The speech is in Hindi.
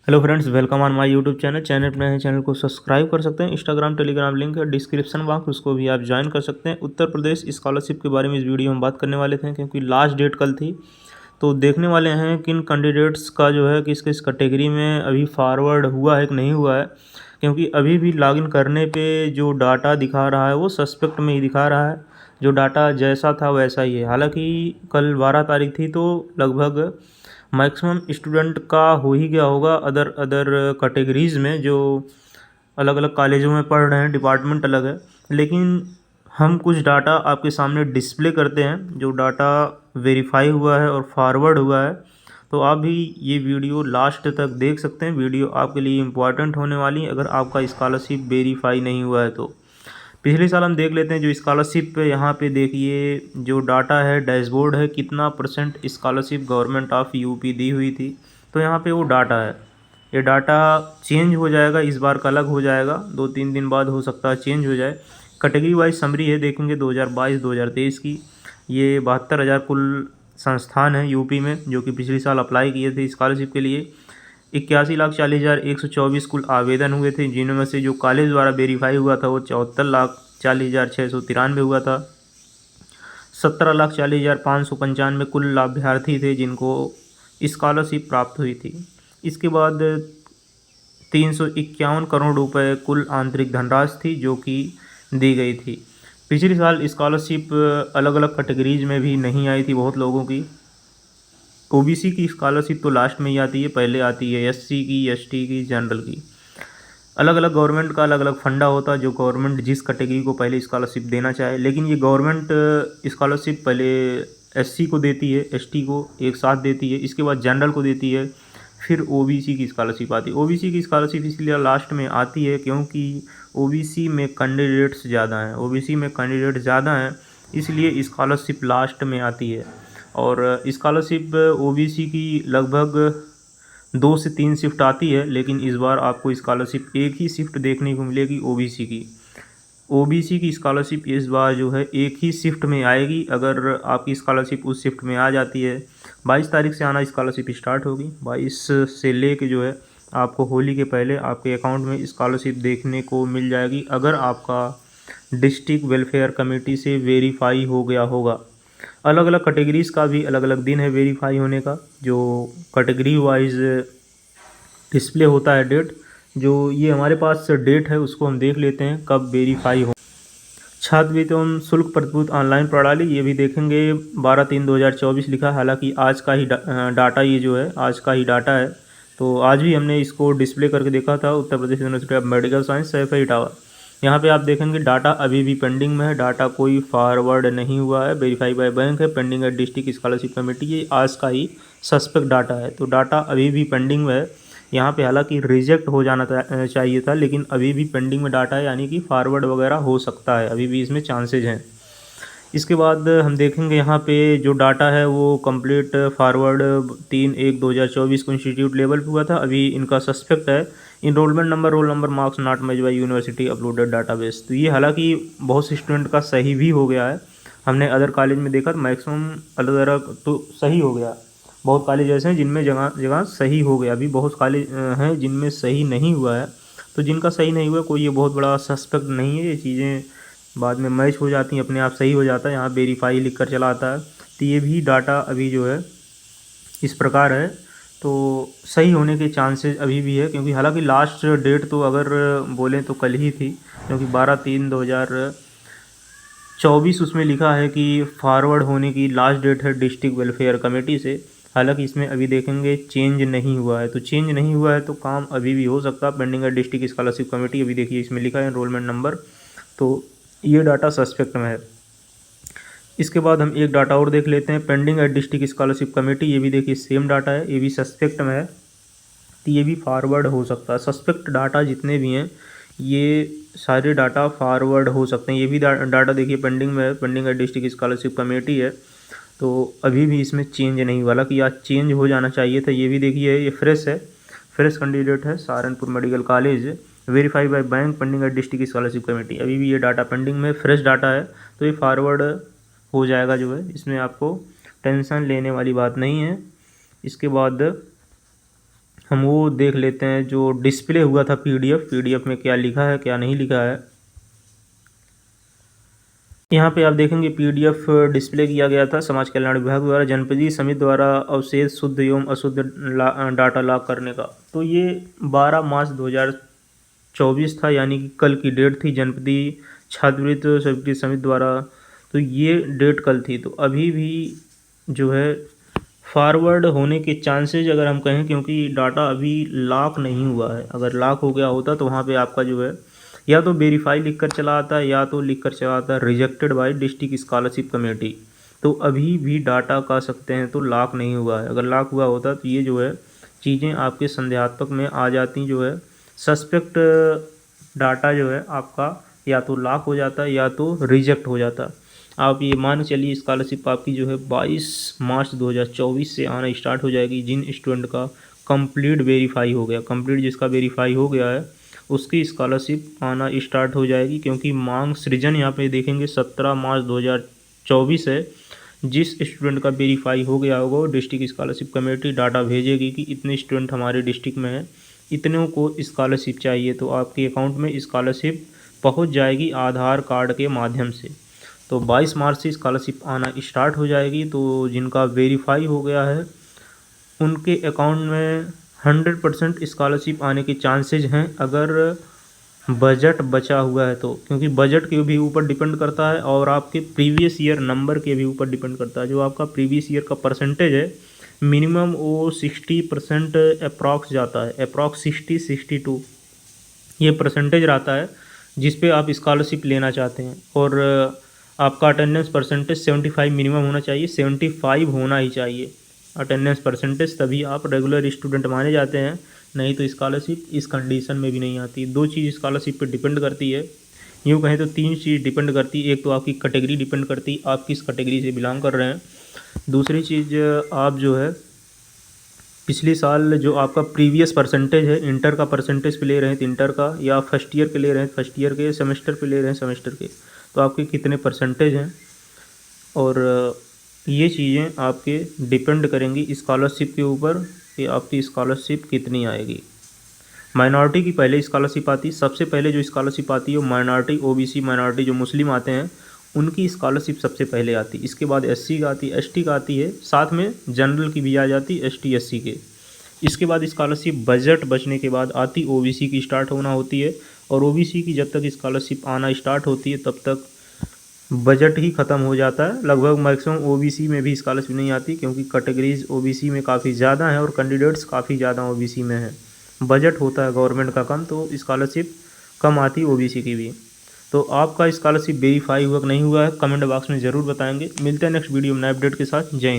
Hello friends, welcome on my YouTube channel पर नए हैं। चैनल को सब्सक्राइब कर सकते हैं। इंस्टाग्राम टेलीग्राम लिंक है डिस्क्रिप्शन बॉक्स, उसको भी आप ज्वाइन कर सकते हैं। उत्तर प्रदेश स्कॉलरशिप के बारे में इस वीडियो में बात करने वाले थे, क्योंकि लास्ट डेट कल थी। तो देखने वाले हैं किन कैंडिडेट्स का जो है किस किस कैटेगरी में अभी फॉरवर्ड हुआ है कि नहीं हुआ है, क्योंकि अभी भी लॉगिन करने पे जो डाटा दिखा रहा है वो सस्पेक्ट में ही दिखा रहा है। जो डाटा जैसा था वैसा ही है। हालांकि कल 12 तारीख थी, तो लगभग मैक्सिमम स्टूडेंट का हो ही गया होगा। अदर अदर कैटेगरीज़ में जो अलग अलग कॉलेजों में पढ़ रहे हैं, डिपार्टमेंट अलग है, लेकिन हम कुछ डाटा आपके सामने डिस्प्ले करते हैं जो डाटा वेरीफाई हुआ है और फॉरवर्ड हुआ है। तो आप भी ये वीडियो लास्ट तक देख सकते हैं। वीडियो आपके लिए इम्पॉर्टेंट होने वाली है अगर आपका स्कॉलरशिप वेरीफाई नहीं हुआ है तो। पिछले साल हम देख लेते हैं जो स्कॉलरशिप पे यहाँ पे देखिए जो डाटा है, डैशबोर्ड है, कितना percent scholarship government of UP दी हुई थी। तो यहाँ पे वो डाटा है। ये डाटा चेंज हो जाएगा, इस बार का अलग हो जाएगा, 2-3 दिन बाद हो सकता है चेंज हो जाए। कैटेगरी वाइज समरी है, देखेंगे 2022-2023 की। ये 72,000 कुल संस्थान हैं यूपी में जो कि पिछले साल अप्लाई किए थे स्कॉलरशिप के लिए। 81,40,124 कुल आवेदन हुए थे, जिनमें से जो कॉलेज द्वारा वेरीफाई हुआ था वो 74,40,693 हुआ था। 17,40,595 कुल लाभार्थी थे जिनको स्कॉलरशिप प्राप्त हुई थी। इसके बाद 351 करोड़ रुपए कुल आंतरिक धनराशि थी जो कि दी गई थी। पिछले साल स्कॉलरशिप अलग अलग कैटेगरीज में भी नहीं आई थी बहुत लोगों की। ओबीसी की स्कॉलरशिप तो लास्ट में ही आती है, पहले आती है एससी की, एसटी की, जनरल की। अलग अलग गवर्नमेंट का अलग अलग फंडा होता है जो गवर्नमेंट जिस कैटेगरी को पहले स्कॉलरशिप देना चाहे। लेकिन ये गवर्नमेंट स्कॉलरशिप पहले एससी को देती है, एसटी को एक साथ देती है, इसके बाद जनरल को देती है, फिर ओबीसी की स्कॉलरशिप आती है। ओबीसी की स्कॉलरशिप इसलिए लास्ट में आती है क्योंकि ओबीसी में कैंडिडेट्स ज़्यादा हैं। ओबीसी में कैंडिडेट ज़्यादा हैं, इसलिए स्कॉलरशिप लास्ट में आती है। और स्कॉलरशिप ओबीसी की लगभग 2 से 3 शिफ्ट आती है, लेकिन इस बार आपको स्कॉलरशिप एक ही शिफ्ट देखने को मिलेगी ओबीसी की। ओबीसी की स्कॉलरशिप इस बार जो है एक ही शिफ्ट में आएगी। अगर आपकी स्कॉलरशिप उस शिफ्ट में आ जाती है, 22 तारीख से आना स्कॉलरशिप स्टार्ट होगी। 22 से ले के जो है आपको होली के पहले आपके अकाउंट में स्कॉलरशिप देखने को मिल जाएगी, अगर आपका डिस्ट्रिक्ट वेलफेयर कमेटी से वेरीफाई हो गया होगा। अलग अलग कैटेगरीज़ का भी अलग अलग दिन है वेरीफाई होने का, जो कैटेगरी वाइज डिस्प्ले होता है डेट। जो ये हमारे पास डेट है उसको हम देख लेते हैं कब वेरीफाई हो। छात्रवृत्ति एवं शुल्क प्रतिभूति ऑनलाइन प्रणाली, ये भी देखेंगे 12/3/2024 लिखा। हालांकि आज का ही डाटा ये जो है आज का ही डाटा है, तो आज भी हमने इसको डिस्प्ले करके देखा था। Uttar Pradesh university of medical science Saifai tower, यहाँ पे आप देखेंगे डाटा अभी भी पेंडिंग में है। डाटा कोई फॉरवर्ड नहीं हुआ है, वेरीफाई बाय बैंक है, पेंडिंग है डिस्ट्रिक्ट स्कॉलरशिप कमेटी। ये आज का ही सस्पेक्ट डाटा है, तो डाटा अभी भी पेंडिंग में है। यहाँ पे हालांकि रिजेक्ट हो जाना चाहिए था, लेकिन अभी भी पेंडिंग में डाटा है, यानी कि फॉरवर्ड वगैरह हो सकता है, अभी भी इसमें चांसेज हैं। इसके बाद हम देखेंगे यहाँ पे जो डाटा है वो कंप्लीट फॉरवर्ड 3/1/2024 को इंस्टीट्यूट लेवल पे हुआ था। अभी इनका सस्पेक्ट है enrolment number, roll number, marks not match by university uploaded database. तो ये हालांकि बहुत से स्टूडेंट का सही भी हो गया है। हमने अदर कॉलेज में देखा तो मैक्सिमम अलग अलग तो सही हो गया। बहुत कॉलेज ऐसे हैं जिनमें जगह जगह सही हो गया, अभी बहुत कॉलेज हैं जिनमें सही नहीं हुआ है। तो जिनका सही नहीं हुआ कोई ये बहुत बड़ा सस्पेक्ट नहीं है। ये चीज़ें बाद में मैच हो जाती हैं, अपने आप सही हो जाता है। यहाँ वेरीफाई लिख कर चला आता है। तो ये भी डाटा अभी जो है इस प्रकार है, तो सही होने के चांसेस अभी भी है। क्योंकि हालांकि लास्ट डेट तो अगर बोलें तो कल ही थी, क्योंकि 12/3/2024 उसमें लिखा है कि फॉरवर्ड होने की लास्ट डेट है डिस्ट्रिक्ट वेलफेयर कमेटी से। हालांकि इसमें अभी देखेंगे चेंज नहीं हुआ है, तो चेंज नहीं हुआ है तो काम अभी भी हो सकता है। पेंडिंग है डिस्ट्रिक्ट स्कॉलरशिप कमेटी, अभी देखिए इसमें लिखा है एनरोलमेंट नंबर, तो ये डाटा सस्पेक्ट में है। इसके बाद हम एक डाटा और देख लेते हैं, pending at district scholarship committee. ये भी देखिए सेम डाटा है, ये भी सस्पेक्ट में है, तो ये भी फॉरवर्ड हो सकता है। सस्पेक्ट डाटा जितने भी हैं ये सारे डाटा फॉरवर्ड हो सकते हैं। ये भी डाटा देखिए पेंडिंग में है, pending at district scholarship committee है, तो अभी भी इसमें चेंज नहीं हुआ, कि आज चेंज हो जाना चाहिए था। ये भी देखिए ये फ्रेश है, फ्रेश कैंडिडेट है, Saharanpur medical college, verify by bank, pending at district scholarship committee. अभी भी ये डाटा पेंडिंग में, फ्रेश डाटा है, तो ये फॉरवर्ड हो जाएगा जो है, इसमें आपको टेंशन लेने वाली बात नहीं है। इसके बाद हम वो देख लेते हैं जो डिस्प्ले हुआ था पीडीएफ में क्या लिखा है क्या नहीं लिखा है। यहाँ पे आप देखेंगे पीडीएफ डिस्प्ले किया गया था समाज कल्याण विभाग द्वारा जनपदीय समिति द्वारा अवशेष शुद्ध एवं अशुद्ध डाटा लॉक करने का। तो ये 12 मार्च 2024 था, यानी कि कल की डेट थी जनपदीय छात्रवृत्ति स्वीकृति समिति द्वारा। तो ये डेट कल थी, तो अभी भी जो है फॉरवर्ड होने के चांसेज अगर हम कहें, क्योंकि डाटा अभी लॉक नहीं हुआ है। अगर लॉक हो गया होता तो वहाँ पे आपका जो है या तो वेरीफाई लिख कर चला आता है या तो लिख कर चला आता है rejected by district scholarship committee. तो अभी भी डाटा कह सकते हैं तो लॉक नहीं हुआ है। अगर लॉक हुआ होता तो ये जो है चीज़ें आपके संदेहात्मक में आ जाती, जो है सस्पेक्ट डाटा जो है आपका या तो लॉक हो जाता है या तो रिजेक्ट हो जाता। आप ये मान चलिए स्कॉलरशिप आपकी जो है 22 मार्च 2024 से आना स्टार्ट हो जाएगी। जिन स्टूडेंट का कंप्लीट वेरीफाई हो गया, कंप्लीट जिसका वेरीफाई हो गया है उसकी स्कॉलरशिप आना स्टार्ट हो जाएगी, क्योंकि मांग सृजन यहाँ पे देखेंगे 17 मार्च 2024 है। जिस स्टूडेंट का वेरीफाई हो गया होगा डिस्ट्रिक्ट स्कॉलरशिप कमेटी डाटा भेजेगी कि इतने स्टूडेंट हमारे डिस्ट्रिक्ट में हैं, इतनों को स्कॉलरशिप चाहिए, तो आपके अकाउंट में स्कॉलरशिप पहुँच जाएगी आधार कार्ड के माध्यम से। तो 22 मार्च से स्कॉलरशिप आना स्टार्ट हो जाएगी। तो जिनका वेरीफाई हो गया है उनके अकाउंट में 100% स्कॉलरशिप आने के चांसेज हैं, अगर बजट बचा हुआ है तो। क्योंकि बजट के भी ऊपर डिपेंड करता है और आपके प्रीवियस ईयर नंबर के भी ऊपर डिपेंड करता है। जो आपका प्रीवियस ईयर का परसेंटेज है मिनिमम वो 60% अप्रॉक्स जाता है, अप्रॉक्स 60-62 ये परसेंटेज रहता है जिस पे आप स्कॉलरशिप लेना चाहते हैं। और आपका अटेंडेंस परसेंटेज 75 मिनिमम होना चाहिए, 75 होना ही चाहिए अटेंडेंस परसेंटेज, तभी आप रेगुलर स्टूडेंट माने जाते हैं। नहीं तो स्कॉलरशिप इस कंडीशन में भी नहीं आती। दो चीज़ स्कॉलरशिप पे डिपेंड करती है, यूँ कहें तो तीन चीज़ डिपेंड करती है। एक तो आपकी कैटेगरी डिपेंड करती है, आप किस कैटेगरी से बिलोंग कर रहे हैं। दूसरी चीज़ आप जो है पिछले साल जो आपका प्रीवियस परसेंटेज है, इंटर का परसेंटेज पे ले रहे हैं तो इंटर का, या फर्स्ट ईयर पे ले रहे हैं फर्स्ट ईयर के, सेमेस्टर पे ले रहे हैं सेमेस्टर के, तो आपके कितने परसेंटेज हैं। और ये चीज़ें आपके डिपेंड करेंगी स्कॉलरशिप के ऊपर कि आपकी स्कॉलरशिप कितनी आएगी। माइनॉरिटी की पहले स्कॉलरशिप आती, सबसे पहले जो स्कॉलरशिप आती है वो माइनॉरिटी, ओबीसी माइनॉरिटी जो मुस्लिम आते हैं उनकी स्कॉलरशिप सबसे पहले आती। इसके बाद एससी का आती, एसटी का आती है, साथ में जनरल की भी आ जाती एसटी एससी के। इसके बाद स्कॉलरशिप बजट बचने के बाद आती, ओबीसी की स्टार्ट होना होती है। और ओबीसी की जब तक स्कॉलरशिप आना स्टार्ट होती है तब तक बजट ही ख़त्म हो जाता है। लगभग मैक्सिमम ओबीसी में भी स्कॉलरशिप नहीं आती, क्योंकि कैटेगरीज ओबीसी में काफ़ी ज़्यादा हैं और कैंडिडेट्स काफ़ी ज़्यादा ओबीसी में हैं। बजट होता है गवर्नमेंट का कम, तो स्कॉलरशिप कम आती ओबीसी की भी। तो आपका स्कॉलरशिप वेरीफाई हुआ कि नहीं हुआ है कमेंट बॉक्स में ज़रूर बताएंगे। मिलते हैं नेक्स्ट वीडियो में नए अपडेट के साथ। जय हिंद।